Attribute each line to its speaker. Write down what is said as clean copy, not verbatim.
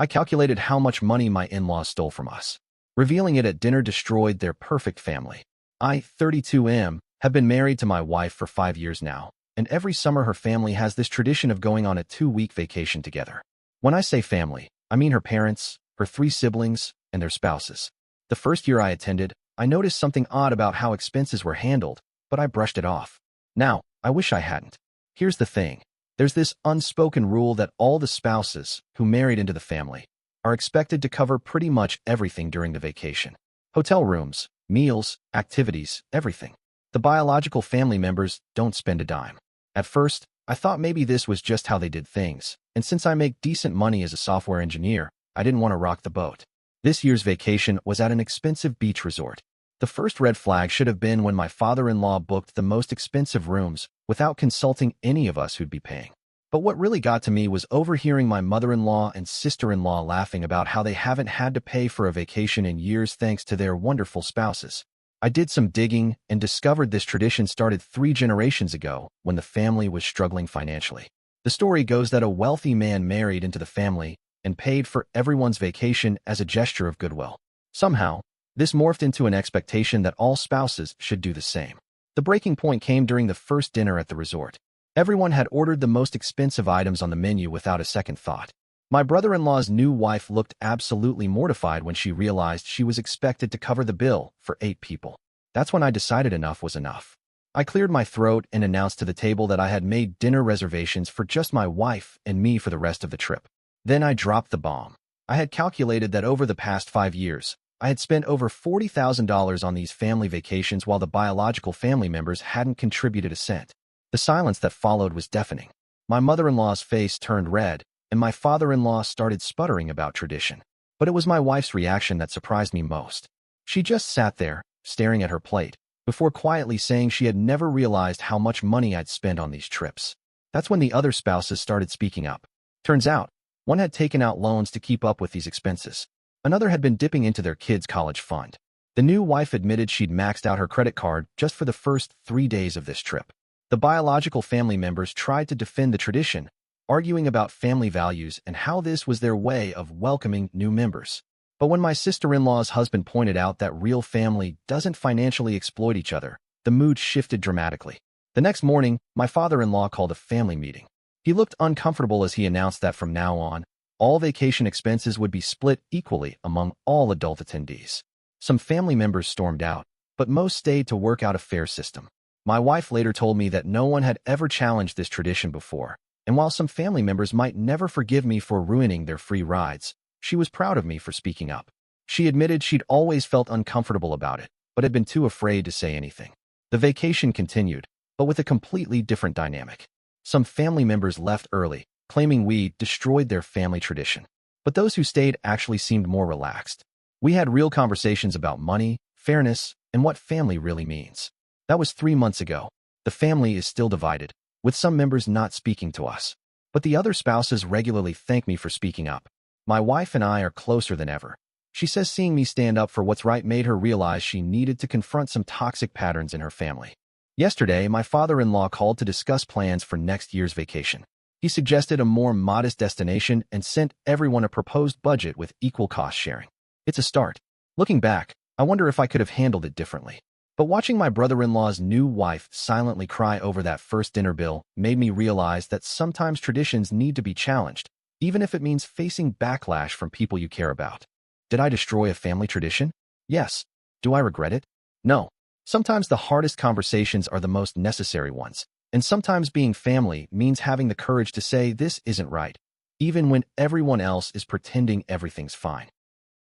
Speaker 1: I calculated how much money my in-laws stole from us. Revealing it at dinner destroyed their perfect family. I, 32 have been married to my wife for 5 years now, and every summer her family has this tradition of going on a 2-week vacation together. When I say family, I mean her parents, her 3 siblings, and their spouses. The first year I attended, I noticed something odd about how expenses were handled, but I brushed it off. Now, I wish I hadn't. Here's the thing. There's this unspoken rule that all the spouses who married into the family are expected to cover pretty much everything during the vacation. Hotel rooms, meals, activities, everything. The biological family members don't spend a dime. At first, I thought maybe this was just how they did things, and since I make decent money as a software engineer, I didn't want to rock the boat. This year's vacation was at an expensive beach resort. The first red flag should have been when my father-in-law booked the most expensive rooms without consulting any of us who'd be paying. But what really got to me was overhearing my mother-in-law and sister-in-law laughing about how they haven't had to pay for a vacation in years thanks to their wonderful spouses. I did some digging and discovered this tradition started 3 generations ago when the family was struggling financially. The story goes that a wealthy man married into the family and paid for everyone's vacation as a gesture of goodwill. Somehow, this morphed into an expectation that all spouses should do the same. The breaking point came during the first dinner at the resort. Everyone had ordered the most expensive items on the menu without a second thought. My brother-in-law's new wife looked absolutely mortified when she realized she was expected to cover the bill for 8 people. That's when I decided enough was enough. I cleared my throat and announced to the table that I had made dinner reservations for just my wife and me for the rest of the trip. Then I dropped the bomb. I had calculated that over the past 5 years, I had spent over $40,000 on these family vacations while the biological family members hadn't contributed a cent. The silence that followed was deafening. My mother-in-law's face turned red, and my father-in-law started sputtering about tradition. But it was my wife's reaction that surprised me most. She just sat there, staring at her plate, before quietly saying she had never realized how much money I'd spent on these trips. That's when the other spouses started speaking up. Turns out, one had taken out loans to keep up with these expenses. Another had been dipping into their kids' college fund. The new wife admitted she'd maxed out her credit card just for the first 3 days of this trip. The biological family members tried to defend the tradition, arguing about family values and how this was their way of welcoming new members. But when my sister-in-law's husband pointed out that real family doesn't financially exploit each other, the mood shifted dramatically. The next morning, my father-in-law called a family meeting. He looked uncomfortable as he announced that from now on, all vacation expenses would be split equally among all adult attendees. Some family members stormed out, but most stayed to work out a fair system. My wife later told me that no one had ever challenged this tradition before, and while some family members might never forgive me for ruining their free rides, she was proud of me for speaking up. She admitted she'd always felt uncomfortable about it, but had been too afraid to say anything. The vacation continued, but with a completely different dynamic. Some family members left early, claiming we destroyed their family tradition. But those who stayed actually seemed more relaxed. We had real conversations about money, fairness, and what family really means. That was 3 months ago. The family is still divided, with some members not speaking to us. But the other spouses regularly thank me for speaking up. My wife and I are closer than ever. She says seeing me stand up for what's right made her realize she needed to confront some toxic patterns in her family. Yesterday, my father-in-law called to discuss plans for next year's vacation. He suggested a more modest destination and sent everyone a proposed budget with equal cost sharing. It's a start. Looking back, I wonder if I could have handled it differently. But watching my brother-in-law's new wife silently cry over that first dinner bill made me realize that sometimes traditions need to be challenged, even if it means facing backlash from people you care about. Did I destroy a family tradition? Yes. Do I regret it? No. Sometimes the hardest conversations are the most necessary ones, and sometimes being family means having the courage to say this isn't right, even when everyone else is pretending everything's fine.